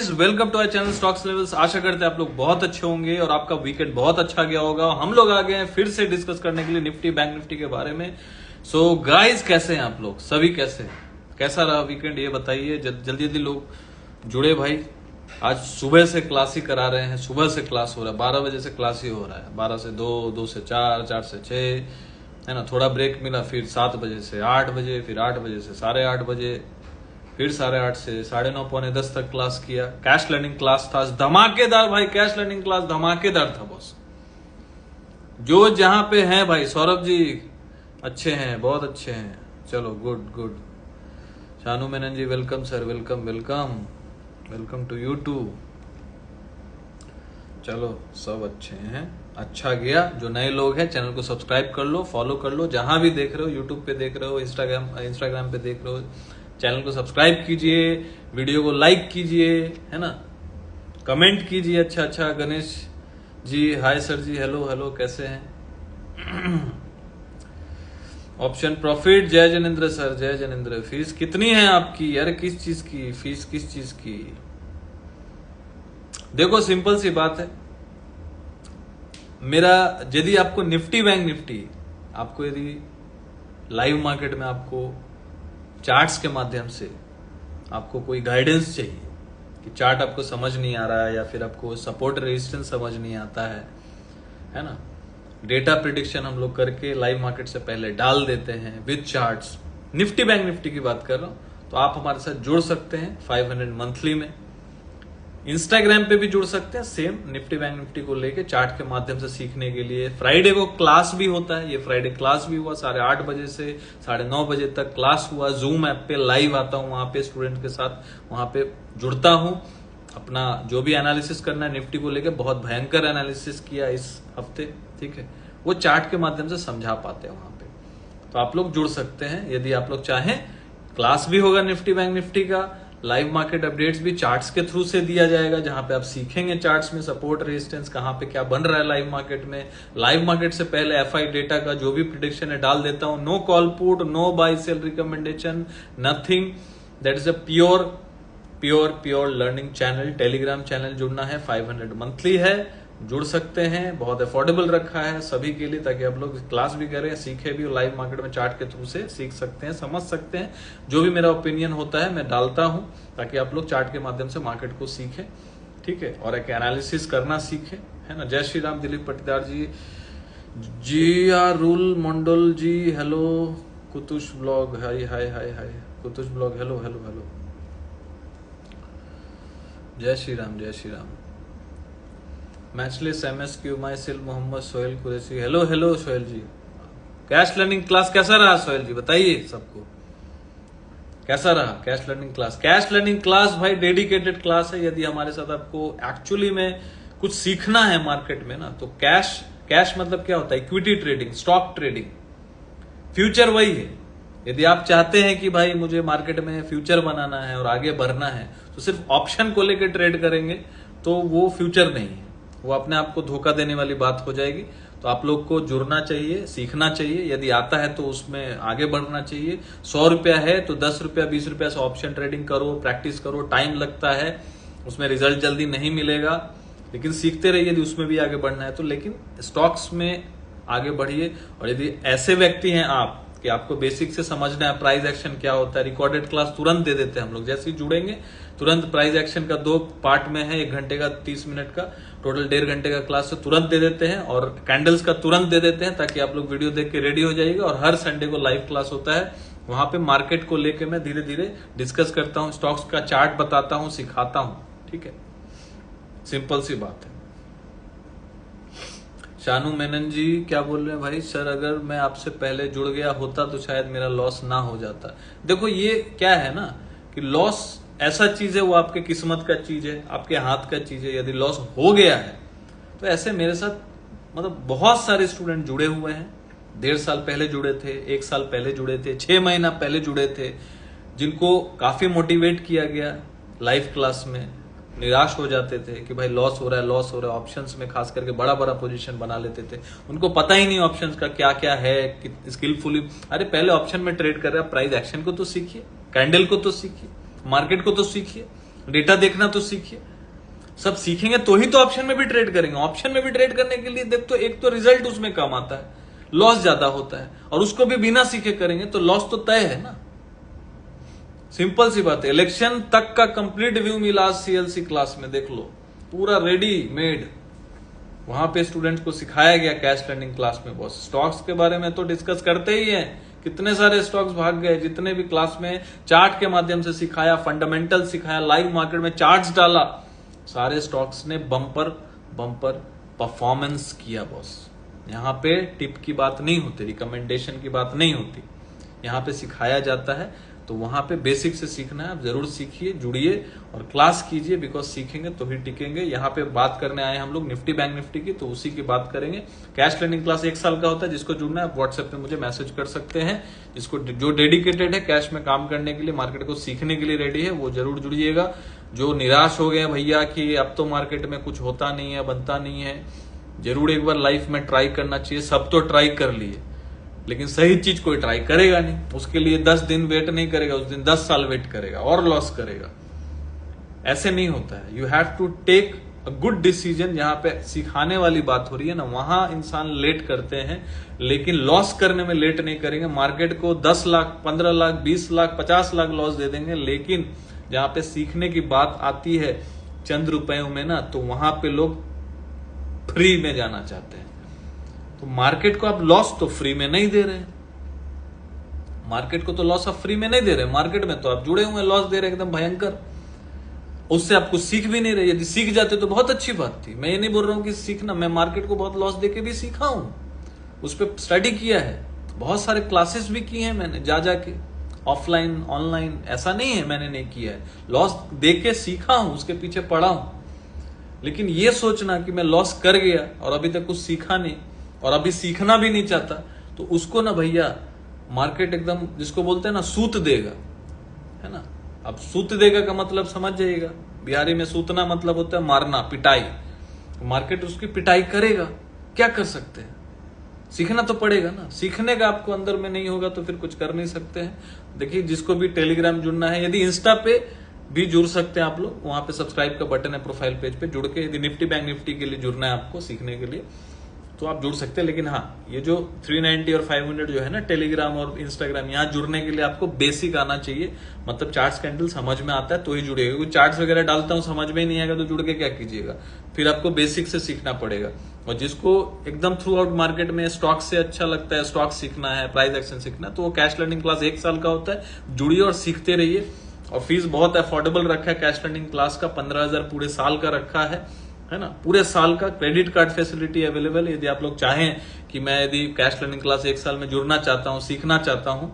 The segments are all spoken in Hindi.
Guys, welcome to our channel stocks levels. आशा करते हैं आप लोग बहुत अच्छे होंगे और आपका वीकेंड बहुत अच्छा गया होगा। हम लोग आ गए हैं फिर से डिस्कस करने के लिए निफ्टी बैंक निफ्टी के बारे में। सो गाइस, कैसे हैं आप लोग? सभी कैसे हैं? कैसा रहा वीकेंड ये बताइए। जल्दी जल्दी लोग जुड़े भाई। आज सुबह से क्लास ही करा रहे हैं, सुबह से क्लास हो रहा है, 12 बजे से क्लास ही हो रहा है। 12 से 2, 2 से 4, 4 से 6, है ना। थोड़ा ब्रेक मिला, फिर 7 बजे से 8 बजे, फिर 8 बजे से 8:30 बजे, फिर 8:30 से 9:30 पौने 10 तक क्लास किया। कैश लर्निंग क्लास था धमाकेदार भाई, कैश लर्निंग क्लास धमाकेदार था बॉस। जो जहां पे हैं भाई, सौरभ जी अच्छे हैं, बहुत अच्छे हैं। चलो good good. Shanu Menon ji welcome sir, welcome welcome welcome to YouTube. चलो सब अच्छे हैं, अच्छा गया। जो नए लोग हैं चैनल को सब्सक्राइब कर लो, फॉलो कर लो। जहां भी देख रहे हो, यूट्यूब पे देख रहे हो, इंस्टाग्राम पे देख रहे हो, चैनल को सब्सक्राइब कीजिए, वीडियो को लाइक कीजिए, है ना, कमेंट कीजिए। अच्छा अच्छा। गणेश जी हाय सर जी, हेलो हेलो, कैसे हैं? ऑप्शन प्रॉफिट, जय जनेन्द्र सर, जय जनेन्द्र। फीस कितनी है आपकी? यार किस चीज की फीस, किस चीज की? देखो सिंपल सी बात है। मेरा यदि आपको निफ्टी बैंक निफ्टी, आपको यदि लाइव मार्केट में आपको चार्ट्स के माध्यम से आपको कोई गाइडेंस चाहिए कि चार्ट आपको समझ नहीं आ रहा है या फिर आपको सपोर्ट रेजिस्टेंस समझ नहीं आता है ना, डेटा प्रिडिक्शन हम लोग करके लाइव मार्केट से पहले डाल देते हैं with charts. Nifty bank Nifty की बात कर रहा हूं, तो आप हमारे साथ जुड़ सकते हैं 500 मंथली में। इंस्टाग्राम पे भी जुड़ सकते हैं सेम निफ्टी बैंक निफ्टी को लेके चार्ट के माध्यम से सीखने के लिए। फ्राइडे को क्लास भी होता है, ये फ्राइडे क्लास भी हुआ 8:30 बजे से 9:30 बजे तक क्लास हुआ। जूम ऐप पे लाइव आता हूं, वहां पे स्टूडेंट के साथ वहां पे जुड़ता हूं। अपना जो भी एनालिसिस करना है निफ्टी को लेके, बहुत भयंकर एनालिसिस किया इस हफ्ते, ठीक है, वो चार्ट के माध्यम से समझा पाते हैं वहां पे। तो आप लोग जुड़ सकते हैं यदि आप लोग चाहें। क्लास भी होगा निफ्टी बैंक निफ्टी का, लाइव मार्केट अपडेट्स भी चार्ट्स के थ्रू से दिया जाएगा, जहां पे आप सीखेंगे चार्ट्स में सपोर्ट रेजिस्टेंस कहां पे क्या बन रहा है लाइव मार्केट में। लाइव मार्केट से पहले एफआई डेटा का जो भी प्रिडिक्शन है डाल देता हूं। No call put, no buy sell recommendation, nothing. That is a pure pure pure learning channel. Telegram channel जुड़ना है, 500 मंथली है, जुड़ सकते हैं। बहुत अफोर्डेबल रखा है सभी के लिए, ताकि आप लोग क्लास भी करें, सीखे भी, लाइव मार्केट में चार्ट के थ्रू से सीख सकते हैं, समझ सकते हैं। जो भी मेरा ओपिनियन होता है मैं डालता हूं, ताकि आप लोग चार्ट के माध्यम से मार्केट को सीखें, ठीक है, और एक एनालिसिस करना सीखें, है ना। जय श्री राम दिलीप पटीदार जी, जी आर रूल मंडल जी, हेलो। कुतुश blog, hi hi hi hi, कुतुश ब्लॉग, हेलो हेलो हेलो। जय श्री राम, जय Shri Ram. Matchless MSQ myself Mohammad Sohail Qureshi, hello hello Sohail ji. Cash learning class कैसा रहा सोहेल जी, बताइए सबको कैसा रहा cash learning class. Cash learning class भाई डेडिकेटेड क्लास है। यदि हमारे साथ आपको एक्चुअली में कुछ सीखना है मार्केट में ना, तो कैश मतलब क्या होता है? Equity trading, stock trading, future वही है। यदि आप चाहते हैं कि भाई मुझे मार्केट में फ्यूचर बनाना है और आगे बढ़ना है, तो सिर्फ ऑप्शन को लेकर ट्रेड करेंगे तो वो फ्यूचर नहीं है, वो अपने आप को धोखा देने वाली बात हो जाएगी। तो आप लोग को जुड़ना चाहिए, सीखना चाहिए। यदि आता है तो उसमें आगे बढ़ना चाहिए। 100 रुपया है तो 10 रुपया 20 रुपया से ऑप्शन ट्रेडिंग करो, प्रैक्टिस करो। टाइम लगता है, उसमें रिजल्ट जल्दी नहीं मिलेगा, लेकिन सीखते रहिए यदि उसमें भी आगे बढ़ना है तो। लेकिन स्टॉक्स में आगे बढ़िए। और यदि ऐसे व्यक्ति हैं आप कि आपको बेसिक से समझना है प्राइस एक्शन क्या होता है, रिकॉर्डेड क्लास तुरंत दे देते हैं हम लोग। जैसे ही जुड़ेंगे तुरंत प्राइस एक्शन का 2 पार्ट में है, 1 घंटे का 30 मिनट का, टोटल 1.5 घंटे का क्लास, से तुरंत दे देते हैं। और कैंडल्स का तुरंत दे देते हैं, ताकि आप लोग वीडियो देख के रेडी हो जाइएगा। और हर संडे को लाइव क्लास होता है, वहां पे मार्केट को लेके मैं धीरे धीरे डिस्कस करता हूँ, स्टॉक्स का चार्ट बताता हूँ, सिखाता हूँ, ठीक है। सिंपल सी बात है। शानू मेनन जी क्या बोल रहे हैं भाई? सर अगर मैं आपसे पहले जुड़ गया होता तो शायद मेरा लॉस ना हो जाता। देखो ये क्या है ना, कि लॉस ऐसा चीज है, वो आपके किस्मत का चीज है, आपके हाथ का चीज है। यदि लॉस हो गया है तो ऐसे मेरे साथ मतलब बहुत सारे स्टूडेंट जुड़े हुए हैं। 1.5 साल पहले जुड़े थे, 1 साल पहले जुड़े थे, 6 महीना पहले जुड़े थे, जिनको काफी मोटिवेट किया गया लाइव क्लास में। निराश हो जाते थे कि भाई लॉस हो रहा है, लॉस हो रहा है। ऑप्शंस में खास करके बड़ा बड़ा पोजीशन बना लेते थे, उनको पता ही नहीं ऑप्शंस का क्या क्या है, स्किलफुली। अरे पहले ऑप्शन में ट्रेड कर रहे हैं, प्राइस एक्शन को तो सीखिए, कैंडल को तो सीखिए, मार्केट को तो सीखिए। डेटा देखना तो सीखिए। सब सीखेंगे तो ही तो ऑप्शन में भी ट्रेड करेंगे। ऑप्शन में भी ट्रेड करने के लिए देख तो एक तो रिजल्ट उसमें कम आता है, लॉस ज्यादा होता है, और उसको भी बिना सीखे करेंगे तो लॉस तो तय है ना। सिंपल सी बात है। इलेक्शन तक का कंप्लीट व्यू मिला आज सीएलसी क्लास में, देख लो पूरा रेडी मेड। वहां पे स्टूडेंट्स को सिखाया गया कैश लर्निंग क्लास में। बॉस स्टॉक्स के बारे में तो डिस्कस करते ही हैं, कितने सारे स्टॉक्स भाग गए। जितने भी क्लास में चार्ट के माध्यम से सिखाया, फंडामेंटल सिखाया, लाइव मार्केट में चार्ट्स डाला, सारे स्टॉक्स ने बम्पर बम्पर परफॉर्मेंस किया। बॉस यहाँ पे टिप की बात नहीं होती, रिकमेंडेशन की बात नहीं होती, यहाँ पे सिखाया जाता है। तो वहां पे बेसिक से सीखना है, आप जरूर सीखिए, जुड़िए और क्लास कीजिए, बिकॉज सीखेंगे तो ही टिकेंगे। यहाँ पे बात करने आए हम लोग निफ्टी बैंक निफ्टी की, तो उसी की बात करेंगे। कैश लर्निंग क्लास 1 साल का होता है। जिसको जुड़ना है आप व्हाट्सएप पे मुझे मैसेज कर सकते हैं। जिसको जो डेडिकेटेड है कैश में काम करने के लिए, मार्केट को सीखने के लिए रेडी है, वो जरूर जुड़िएगा। जो निराश हो गए भैया कि अब तो मार्केट में कुछ होता नहीं है, बनता नहीं है, जरूर एक बार लाइफ में ट्राई करना चाहिए। सब तो ट्राई कर लिए, लेकिन सही चीज कोई ट्राई करेगा नहीं। उसके लिए 10 दिन वेट नहीं करेगा, उस दिन 10 साल वेट करेगा और लॉस करेगा। ऐसे नहीं होता है। You have to take a good decision. जहां पे सिखाने वाली बात हो रही है ना, वहां इंसान लेट करते हैं, लेकिन लॉस करने में लेट नहीं करेंगे। मार्केट को 10 लाख 15 लाख 20 लाख 50 लाख लॉस दे देंगे, लेकिन जहां पे सीखने की बात आती है चंद रुपयों में ना, तो वहां पे लोग फ्री में जाना चाहते हैं। तो मार्केट को आप लॉस तो फ्री में नहीं दे रहे, मार्केट को तो लॉस आप फ्री में नहीं दे रहे। मार्केट में तो आप जुड़े हुए लॉस दे रहे एकदम भयंकर, उससे आप कुछ सीख भी नहीं रहे। यदि सीख जाते तो बहुत अच्छी बात थी। मैं ये नहीं बोल रहा हूं कि सीखना, मैं मार्केट को बहुत लॉस देके भी सीखा हूं, उस पर स्टडी किया है, बहुत सारे क्लासेस भी किए हैं मैंने जा जाके, ऑफलाइन ऑनलाइन। ऐसा नहीं है मैंने नहीं किया है, लॉस देके सीखा हूं, उसके पीछे पड़ा हूं। लेकिन ये सोचना कि मैं लॉस कर गया और अभी तक कुछ सीखा नहीं और अभी सीखना भी नहीं चाहता, तो उसको ना भैया मार्केट एकदम जिसको बोलते हैं ना सूत देगा, है ना। अब सूत देगा का मतलब समझ जाइएगा, बिहारी में सूतना मतलब होता है मारना, पिटाई। मार्केट उसकी पिटाई करेगा, क्या कर सकते हैं। सीखना तो पड़ेगा ना। सीखने का आपको अंदर में नहीं होगा तो फिर कुछ कर नहीं सकते हैं। देखिए जिसको भी टेलीग्राम जुड़ना है, यदि इंस्टा पे भी जुड़ सकते हैं आप लोग, वहां पे सब्सक्राइब का बटन है प्रोफाइल पेज पे, जुड़ के यदि निफ्टी बैंक निफ्टी के लिए जुड़ना है आपको सीखने के लिए तो आप जुड़ सकते हैं। लेकिन हाँ, ये जो 390 और 500 जो है ना टेलीग्राम और इंस्टाग्राम, यहाँ जुड़ने के लिए आपको बेसिक आना चाहिए। मतलब चार्ट्स कैंडल समझ में आता है तो ही जुड़ेगा। क्योंकि चार्ट्स वगैरह डालता हूँ समझ में ही नहीं आएगा तो जुड़ के क्या कीजिएगा। फिर आपको बेसिक से सीखना पड़ेगा। और जिसको एकदम थ्रू आउट मार्केट में स्टॉक से अच्छा लगता है, स्टॉक सीखना है, प्राइस एक्शन सीखना है, तो वो कैश लर्निंग क्लास 1 साल का होता है। जुड़िए और सीखते रहिए। और फीस बहुत अफोर्डेबल रखा है कैश लर्निंग क्लास का, 15,000 पूरे साल का रखा है ना। पूरे साल का क्रेडिट कार्ड फैसिलिटी अवेलेबल है। यदि आप लोग चाहें कि मैं यदि कैश लर्निंग क्लास 1 साल में जुड़ना चाहता हूं, सीखना चाहता हूं,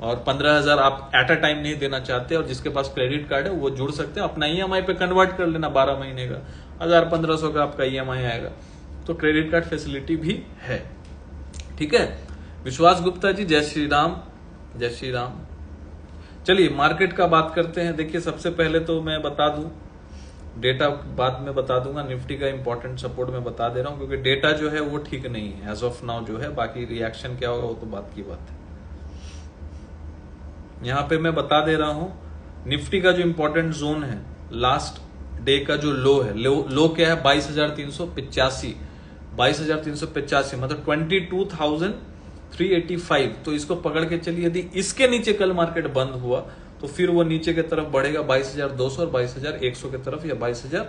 और 15,000 आप एट अ टाइम नहीं देना चाहते, और जिसके पास क्रेडिट कार्ड है वो जुड़ सकते हैं। अपना ईएमआई पे कन्वर्ट कर लेना, 12 महीने का 1,000-1,500 का आपका ईएमआई आएगा। तो क्रेडिट कार्ड फैसिलिटी भी है। ठीक है। विश्वास गुप्ता जी, जय श्री राम, जय श्री राम। चलिए मार्केट का बात करते हैं। देखिए सबसे पहले तो मैं बता दूं, डेटा बाद में बता दूंगा, निफ्टी का इंपॉर्टेंट सपोर्ट में बता दे रहा हूं, क्योंकि डेटा जो है वो ठीक नहीं है एज ऑफ नाउ जो है। बाकी रिएक्शन क्या होगा वो तो बात की बात है। यहां पे मैं बता दे रहा हूं, निफ्टी का जो इंपॉर्टेंट जोन है, लास्ट डे का जो लो है, लो क्या है 22,385, 22,385 मतलब 22,385। तो इसको पकड़ के चलिए। यदि इसके नीचे कल मार्केट बंद हुआ तो फिर वो नीचे की तरफ बढ़ेगा 22,200 और 22,100 की तरफ, या 22,000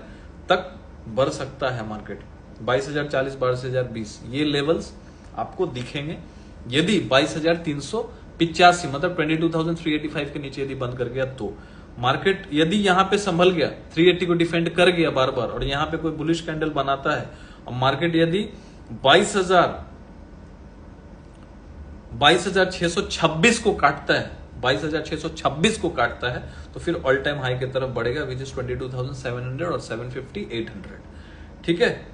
तक बढ़ सकता है मार्केट। 22,040, 22,020 ये लेवल्स आपको दिखेंगे। यदि 22,385 मतलब 22,385 के नीचे यदि बंद कर गया तो मार्केट, यदि यहां पे संभल गया, 380 को डिफेंड कर गया बार बार, और यहां पे कोई बुलिश कैंडल बनाता है, और मार्केट यदि 22,626 को काटता है, 22,626 को काटता है, तो फिर ऑल टाइम हाई की तरफ बढ़ेगा, विच इज 22,700 और 750, 800। ठीक है।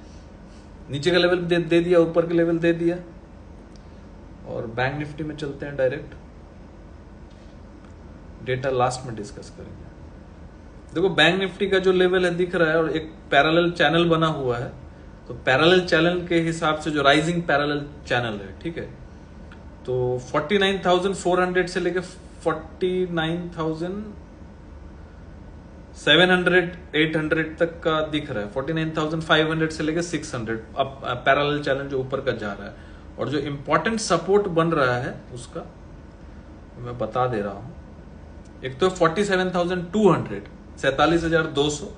नीचे का लेवल दे दिया, ऊपर का लेवल दे दिया। और बैंक निफ्टी में चलते हैं डायरेक्ट, डेटा लास्ट में डिस्कस करेंगे। देखो बैंक निफ्टी का जो लेवल है दिख रहा है, और एक पैरेलल चैनल बना हुआ है। तो पैरेलल चैनल के हिसाब से जो राइजिंग पैरेलल चैनल है, ठीक है, तो 49,400 से लेके 49,700 700 800 तक का दिख रहा है, 49,500 से लेके 600 अब पैरेलल चैनल जो ऊपर का जा रहा है। और जो इंपॉर्टेंट सपोर्ट बन रहा है उसका मैं बता दे रहा हूं। एक तो 47,200 47,200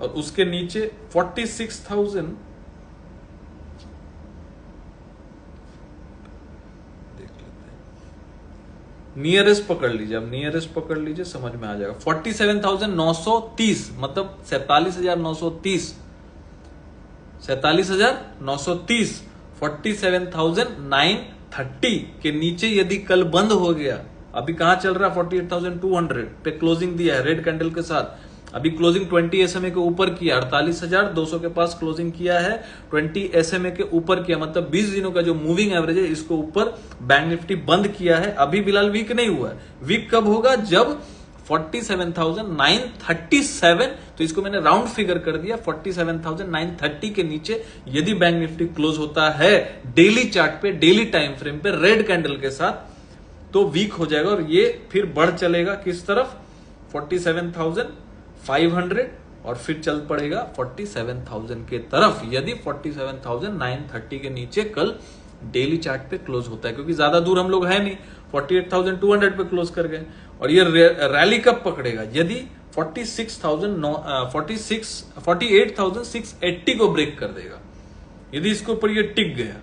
और उसके नीचे 46,000 देख लेते हैं, नियरेस्ट पकड़ लीजिए। अब नियरेस्ट पकड़ लीजिए, समझ में आ जाएगा। 47,930 मतलब 47,930 47,930 47,930 के नीचे यदि कल बंद हो गया, अभी कहां चल रहा है 48,200 पे क्लोजिंग दिया है रेड कैंडल के साथ। अभी क्लोजिंग 20 SMA के ऊपर किया, 48,200 के पास क्लोजिंग किया है, 20 SMA के ऊपर किया, मतलब 20 दिनों का जो मूविंग एवरेज है इसको ऊपर बैंक निफ्टी बंद किया है। अभी फिलहाल वीक नहीं हुआ है। वीक कब होगा? जब 47,937, तो इसको मैंने राउंड फिगर कर दिया, 47,930 के नीचे यदि बैंक निफ्टी क्लोज होता है डेली चार्ट पे, डेली टाइम फ्रेम पे रेड कैंडल के साथ, तो वीक हो जाएगा और ये फिर बढ़ चलेगा किस तरफ? 47,500 और फिर चल पड़ेगा 47,000 के तरफ, यदि 47,930 के नीचे कल डेली चार्ट पे क्लोज होता है। क्योंकि ज्यादा दूर हम लोग है नहीं, 48,200 पे क्लोज कर गए। और ये रैली कब पकड़ेगा? यदि 48,680 को ब्रेक कर देगा, यदि इसके ऊपर ये टिक गया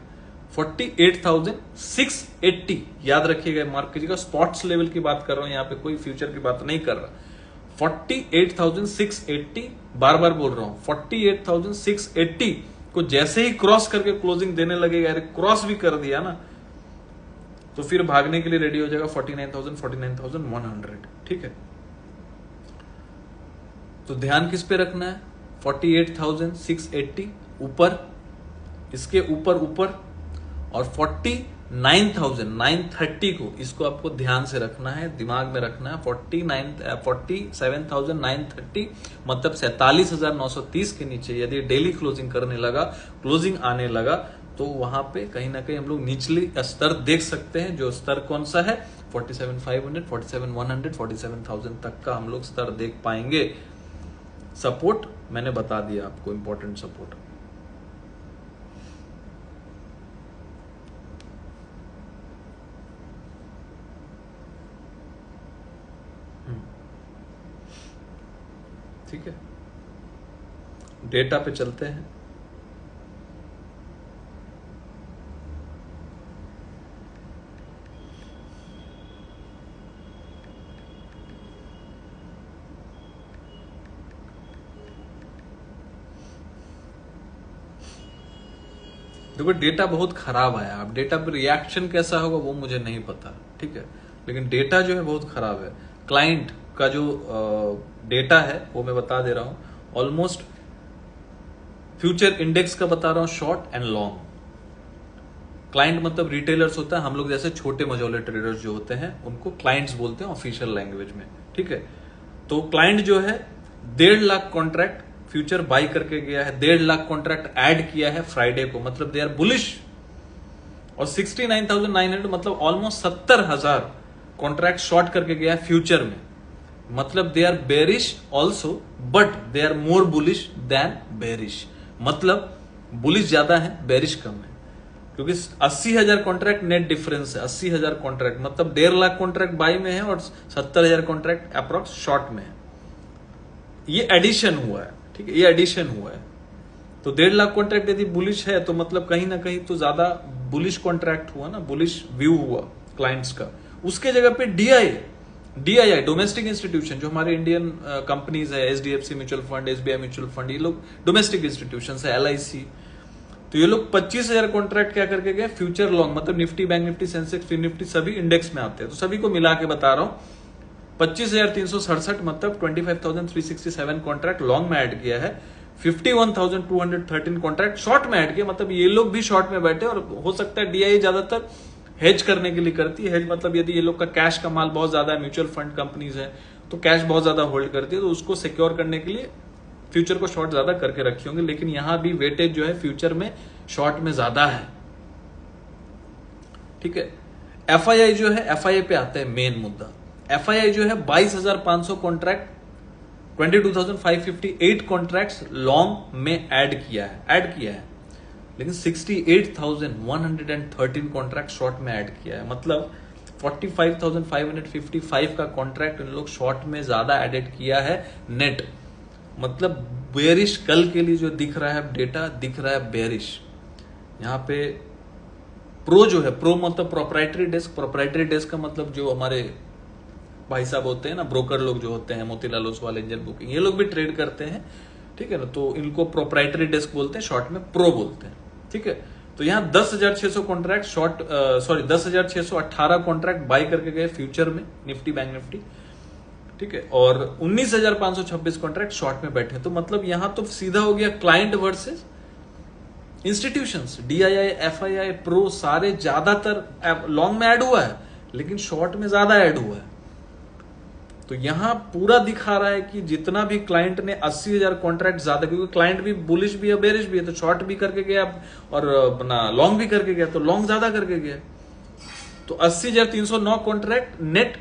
48,680, याद रखिएगा, मार्क कीजिएगा, स्पॉट्स लेवल की बात कर रहा हूं यहाँ पे, कोई फ्यूचर की बात नहीं कर रहा। 48,680, बार बार बोल रहा हूं, 48,680 को जैसे ही क्रॉस करके क्लोजिंग देने लगेगा, अरे क्रॉस भी कर दिया ना, तो फिर भागने के लिए रेडी हो जाएगा 49,000 49,100। ठीक है, तो ध्यान किस पे रखना है? 48,680 ऊपर, इसके ऊपर ऊपर, और 49,930 को, इसको आपको ध्यान से रखना है, दिमाग में रखना है। 47,930 मतलब 47,930 के नीचे यदि डेली क्लोजिंग करने लगा, क्लोजिंग आने लगा, तो वहां पे कहीं ना कहीं हम लोग निचली स्तर देख सकते हैं। जो स्तर कौन सा है? 47,500 47,100 47,000 तक का हम लोग स्तर देख पाएंगे। सपोर्ट मैंने बता दिया आपको, इंपॉर्टेंट सपोर्ट। ठीक है, डेटा पे चलते हैं। देखो डेटा बहुत खराब आया। अब डेटा पे रिएक्शन कैसा होगा वो मुझे नहीं पता, ठीक है, लेकिन डेटा जो है बहुत खराब है। क्लाइंट का जो डेटा है वो मैं बता दे रहा हूं, ऑलमोस्ट फ्यूचर इंडेक्स का बता रहा हूं, शॉर्ट एंड लॉन्ग। क्लाइंट मतलब रिटेलर्स होता है, हम लोग जैसे छोटे मझोले ट्रेडर्स जो होते हैं उनको क्लाइंट्स बोलते हैं ऑफिशियल लैंग्वेज में, ठीक है। तो क्लाइंट जो है 1.5 लाख कॉन्ट्रैक्ट फ्यूचर बाई करके गया है, 1.5 लाख कॉन्ट्रैक्ट ऐड किया है फ्राइडे को, मतलब दे आर बुलिश। और 69,900 मतलब ऑलमोस्ट 70,000 कॉन्ट्रैक्ट शॉर्ट करके गया है फ्यूचर में, मतलब they are bearish also but they are more bullish than bearish. मतलब बुलिश ज्यादा है, बेरिश कम है, क्योंकि 80,000 कॉन्ट्रैक्ट नेट डिफरेंस है। 80,000 कॉन्ट्रैक्ट मतलब 1.5 लाख कॉन्ट्रैक्ट बाई में है और 70,000 कॉन्ट्रैक्ट अप्रॉक्स शॉर्ट में है। ये एडिशन हुआ है, ठीक है, ये एडिशन हुआ है। तो 1.5 लाख कॉन्ट्रैक्ट यदि बुलिश है तो मतलब कहीं ना कहीं तो ज्यादा बुलिश कॉन्ट्रैक्ट हुआ ना, बुलिश व्यू हुआ क्लाइंट्स का। उसके जगह पे डीआईआई डोमेस्टिक इंस्टीट्यूशन, जो हमारे इंडियन कंपनीज है, HDFC mutual fund, SBI mutual fund, ये लोग डोमेस्टिक इंस्टीट्यूशन है, एलआईसी, तो ये लोग 25,000 कॉन्ट्रैक्ट क्या करके गए फ्यूचर लॉन्ग, मतलब निफ्टी, बैंक निफ्टी, सेंसेक्स, फिर निफ्टी सभी इंडेक्स में आते हैं, तो सभी को मिला के बता रहा हूं 25,367 मतलब 25,367 कॉन्ट्रैक्ट लॉन्ग में ऐड किया है, 51,213 कॉन्ट्रैक्ट शॉर्ट में ऐड किया, मतलब ये लोग भी शॉर्ट में बैठे। और हो सकता है डीआई ज्यादातर हेज करने के लिए करती है। हेज मतलब यदि ये लोग का कैश का माल बहुत ज्यादा है, म्यूचुअल फंड कंपनीज है तो कैश बहुत ज्यादा होल्ड करती है, तो उसको सिक्योर करने के लिए फ्यूचर को शॉर्ट ज्यादा करके रखे होंगे। लेकिन यहां भी वेटेज जो है फ्यूचर में शॉर्ट में ज्यादा है, ठीक है। एफआईआई जो है, एफआईआई पे आता है मेन मुद्दा। एफआईआई जो है 22,500 कॉन्ट्रैक्ट 22,558 कॉन्ट्रैक्ट्स लॉन्ग में ऐड किया है, लेकिन 68,113 कॉन्ट्रैक्ट शॉर्ट में ऐड किया है। मतलब 45,555 का कॉन्ट्रैक्ट इन लोग शॉर्ट में ज्यादा एडेड किया है नेट। मतलब बेरिश कल के लिए जो दिख रहा है डेटा, दिख रहा है बेरिश। यहाँ पे प्रो जो है, प्रो मतलब प्रोप्राइटरी डेस्क का मतलब जो हमारे भाई साहब होते हैं ना, ब्रोकर लोग जो होते हैं, मोतीलाल ओसवाल, एंजल बुकिंग, ये लोग भी ट्रेड करते हैं, ठीक है ना। तो इनको प्रोप्राइटरी डेस्क बोलते हैं, शॉर्ट में प्रो बोलते हैं, ठीक है। तो यहाँ 10,600 कॉन्ट्रैक्ट 10,618 कॉन्ट्रैक्ट बाय करके गए फ्यूचर में निफ्टी बैंक निफ्टी, ठीक है। और 19,526 कॉन्ट्रैक्ट शॉर्ट में बैठे। तो मतलब यहां तो सीधा हो गया client versus institutions. DII, FII, pro सारे ज्यादातर लॉन्ग में ऐड हुआ है, लेकिन शॉर्ट में ज्यादा ऐड हुआ है। तो यहां पूरा दिखा रहा है कि जितना भी क्लाइंट ने 80,000 कॉन्ट्रैक्ट ज्यादा, क्योंकि क्लाइंट भी बुलिश भी है बेरिश भी है, तो शॉर्ट भी करके गया और अपना लॉन्ग भी करके गया, तो लॉन्ग ज्यादा करके गया। तो 80,309 कॉन्ट्रैक्ट नेट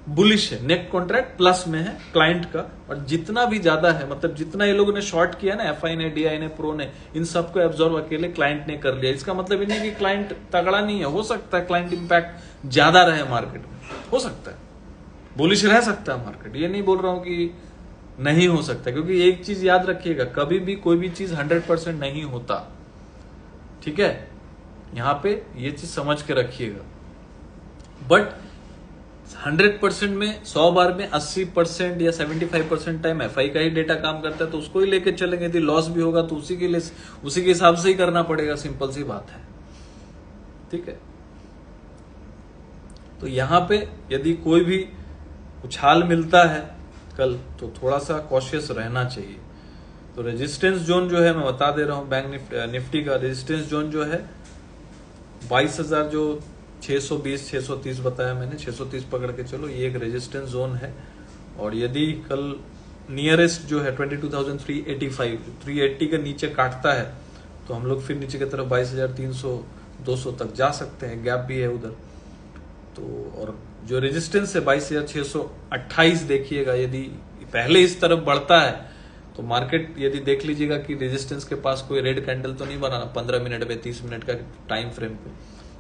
बुलिश है, नेट कॉन्ट्रैक्ट प्लस में है क्लाइंट का। और जितना भी ज्यादा है, मतलब जितना ये लोगों ने शॉर्ट किया ना, FI ने, DI ने, प्रो ने, इन सबको एब्जॉर्व अकेले क्लाइंट ने कर लिया। इसका मतलब ये नहीं कि क्लाइंट तगड़ा नहीं है, हो सकता है क्लाइंट इंपैक्ट ज्यादा रहे मार्केट में, हो सकता है बुलिश रह सकता है मार्केट, ये नहीं बोल रहा हूं कि नहीं हो सकता। क्योंकि एक चीज याद रखिएगा, कभी भी कोई भी चीज 100% नहीं होता, ठीक है। यहां पे ये चीज समझ के रखिएगा। बट 100% में 100 बार में 80% या 75% टाइम FI का ही डेटा काम करता है, तो उसको ही लेके चलेंगे। यदि लॉस भी होगा तो उसी के हिसाब से ही करना पड़ेगा, सिंपल सी बात है, ठीक है। तो यहां पे यदि कोई भी उछाल मिलता है कल, तो थोड़ा सा कॉशियस रहना चाहिए। तो रेजिस्टेंस जोन जो है मैं बता दे रहा हूं, बैंक निफ्टी का रेजिस्टेंस जोन जो है 22,000 जो 620 630 बताया मैंने, 630 पकड़ के चलो, ये एक रेजिस्टेंस जोन है। और यदि कल नियरेस्ट जो है 22,385 380 के नीचे काटता है, तो हम लोग फिर नीचे की तरफ 22,300 200 तक जा सकते हैं, गैप भी है उधर। तो और जो रेजिस्टेंस है 22,628 देखिएगा, यदि पहले इस तरफ बढ़ता है तो मार्केट यदि देख लीजिएगा कि रेजिस्टेंस के पास कोई रेड कैंडल तो नहीं बना 15 मिनट पे, 30 मिनट का टाइम फ्रेम पे।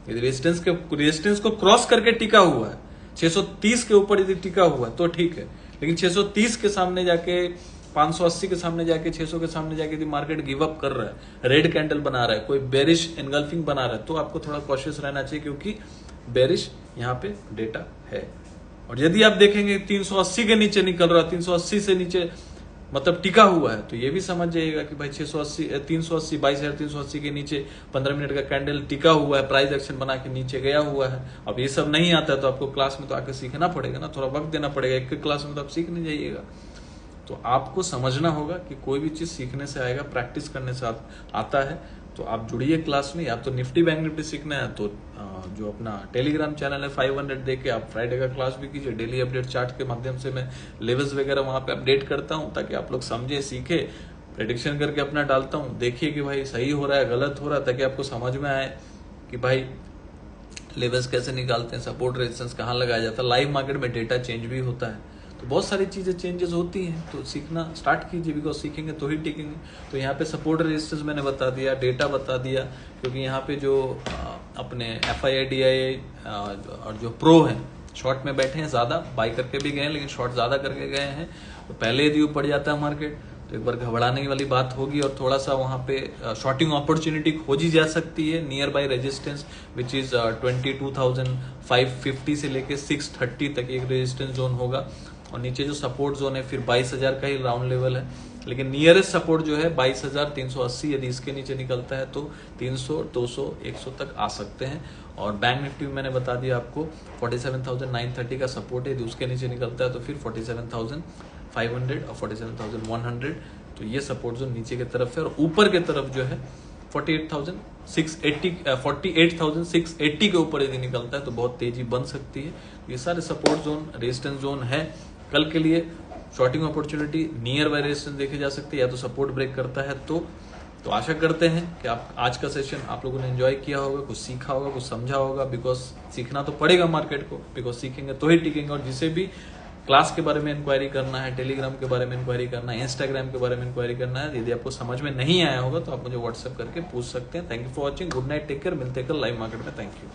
यदि रेजिस्टेंस को क्रॉस करके टिका हुआ है, 630 के ऊपर यदि टिका हुआ है तो ठीक है। लेकिन 630 के सामने जाके, 580 के सामने जाके, 600 के सामने जाके यदि मार्केट गिव अप कर रहा है, रेड कैंडल बना रहा है, कोई बेरिश एनगल्फिंग बना रहा है, तो आपको थोड़ा कॉशियस रहना चाहिए, क्योंकि बेरिश यहाँ पे डेटा है। और यदि आप देखेंगे 380 के नीचे निकल रहा है, 380 से नीचे मतलब टिका हुआ है, तो ये भी समझ जाइएगा कि भाई 380 22,380 के नीचे 15 मिनट का कैंडल टिका हुआ है, प्राइस एक्शन बना के नीचे गया हुआ है। अब ये सब नहीं आता है तो आपको क्लास में तो आके सीखना पड़ेगा ना, थोड़ा वक्त देना पड़ेगा। एक क्लास में तो आप सीख नहीं जाइएगा। तो आपको समझना होगा कि कोई भी चीज सीखने से आएगा, प्रैक्टिस करने से आता है। तो आप जुड़िए क्लास में। या तो निफ्टी बैंक निफ्टी सीखना है तो जो अपना टेलीग्राम चैनल है 500 देके आप फ्राइडे का क्लास भी कीजिए। डेली अपडेट चार्ट के माध्यम से मैं लेवल्स वगैरह वहां पे अपडेट करता हूं, ताकि आप लोग समझे, सीखे, प्रेडिक्शन करके अपना डालता हूं। देखिए कि भाई सही हो रहा है, गलत हो रहा है, ताकि आपको समझ में आए कि भाई लेवल्स कैसे निकालते हैं, सपोर्ट रेजिस्टेंस कहाँ लगाया जाता है। लाइव मार्केट में डेटा चेंज भी होता है, तो बहुत सारी चीजें चेंजेस होती हैं। तो सीखना स्टार्ट कीजिए, बिकॉज सीखेंगे तो ही टिकेंगे। तो यहाँ पे सपोर्ट रेजिस्टेंस मैंने बता दिया, डेटा बता दिया, क्योंकि यहाँ पे जो अपने FII DII और जो प्रो हैं शॉर्ट में बैठे हैं, ज्यादा बाई करके भी गए हैं, लेकिन शॉर्ट ज्यादा करके गए हैं। तो पहले यदि ऊपर जाता है मार्केट तो एक बार घबराने वाली बात होगी, और थोड़ा सा वहां पे शॉर्टिंग अपॉर्चुनिटी खोजी जा सकती है। Near by resistance which is 22,550 से लेके 630 तक एक रेजिस्टेंस जोन होगा। और नीचे जो सपोर्ट जोन है फिर 22,000 का ही राउंड लेवल है, लेकिन नियरेस्ट सपोर्ट जो है 22,380, यदि इसके नीचे निकलता है तो 300 200 100 तक आ सकते हैं। और बैंक निफ्टी में मैंने बता दिया आपको 47,930 का सपोर्ट है, यदि उसके नीचे निकलता है तो फिर 47,500 और 47,100। तो ये सपोर्ट जोन नीचे की तरफ है। और ऊपर की तरफ जो है 48,680 के ऊपर यदि निकलता है तो बहुत तेजी बन सकती है। ये सारे सपोर्ट जोन, रेजिस्टेंस जोन है कल के लिए। Shorting opportunity near by resistance देखे जा सकती है, या तो सपोर्ट ब्रेक करता है तो आशा करते हैं कि आप आज का सेशन आप लोगों ने एंजॉय किया होगा, कुछ सीखा होगा, कुछ समझा होगा। बिकॉज सीखना तो पड़ेगा मार्केट को, बिकॉज सीखेंगे तो ही टिकेंगे। और जिसे भी क्लास के बारे में इंक्वायरी करना है, टेलीग्राम के बारे में इंक्वायरी करना है, इंस्टाग्राम के बारे में इंक्वायरी करना है, यदि आपको समझ में नहीं आया होगा तो आप मुझे व्हाट्सएप करके पूछ सकते हैं। Thank you for watching, good night, take care, मिलते हैं कल लाइव मार्केट में। Thank you.